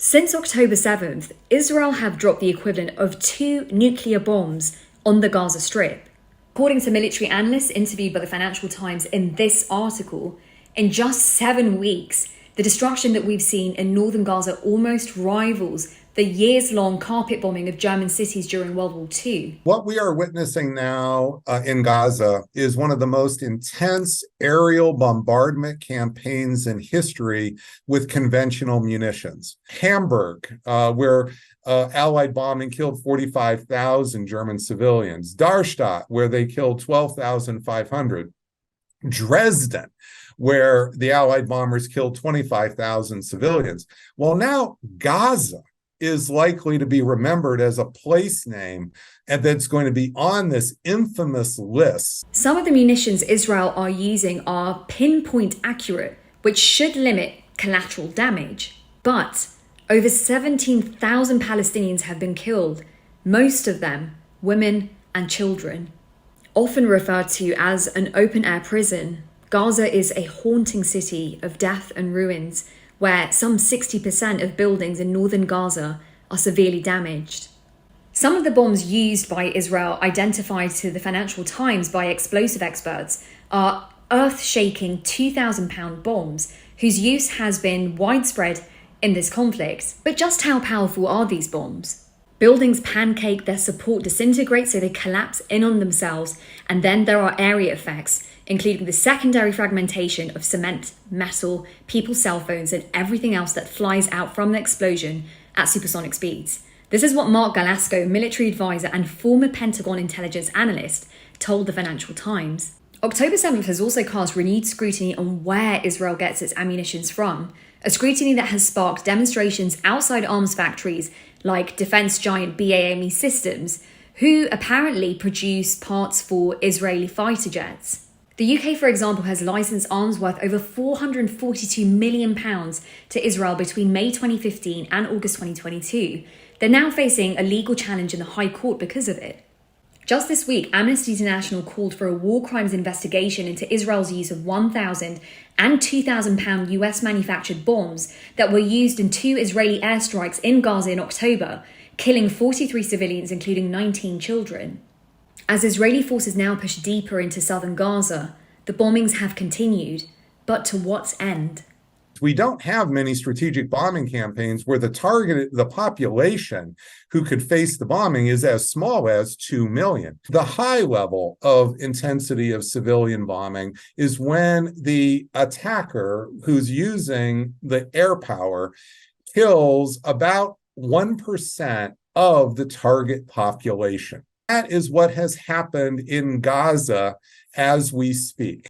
Since October 7th, Israel have dropped the equivalent of 2 nuclear bombs on the Gaza Strip. According to military analysts interviewed by the Financial Times in this article, in just 7 weeks, the destruction that we've seen in northern Gaza almost rivals the years-long carpet bombing of German cities during World War II. What we are witnessing now in Gaza is one of the most intense aerial bombardment campaigns in history with conventional munitions. Hamburg, where Allied bombing killed 45,000 German civilians. Darmstadt, where they killed 12,500. Dresden, where the Allied bombers killed 25,000 civilians. Well, now Gaza is likely to be remembered as a place name and that's going to be on this infamous list. Some of the munitions Israel are using are pinpoint accurate, which should limit collateral damage. But over 17,000 Palestinians have been killed, most of them women and children. Often referred to as an open-air prison, Gaza is a haunting city of death and ruins, where some 60% of buildings in northern Gaza are severely damaged. Some of the bombs used by Israel, identified to the Financial Times by explosive experts, are earth-shaking 2,000-pound bombs whose use has been widespread in this conflict. But just how powerful are these bombs? Buildings pancake, their support disintegrates, so they collapse in on themselves, and then there are area effects, including the secondary fragmentation of cement, metal, people's cell phones, and everything else that flies out from the explosion at supersonic speeds. This is what Mark Galasco, military advisor and former Pentagon intelligence analyst, told the Financial Times. October 7th has also cast renewed scrutiny on where Israel gets its ammunitions from, a scrutiny that has sparked demonstrations outside arms factories like defense giant BAE Systems, who apparently produce parts for Israeli fighter jets. The UK, for example, has licensed arms worth over £442 million to Israel between May 2015 and August 2022. They're now facing a legal challenge in the High Court because of it. Just this week, Amnesty International called for a war crimes investigation into Israel's use of 1,000 and 2,000-pound US-manufactured bombs that were used in 2 Israeli airstrikes in Gaza in October, killing 43 civilians, including 19 children. As Israeli forces now push deeper into southern Gaza, the bombings have continued, but to what end? We don't have many strategic bombing campaigns where the population who could face the bombing is as small as 2 million. The high level of intensity of civilian bombing is when the attacker who's using the air power kills about 1% of the target population. That is what has happened in Gaza as we speak.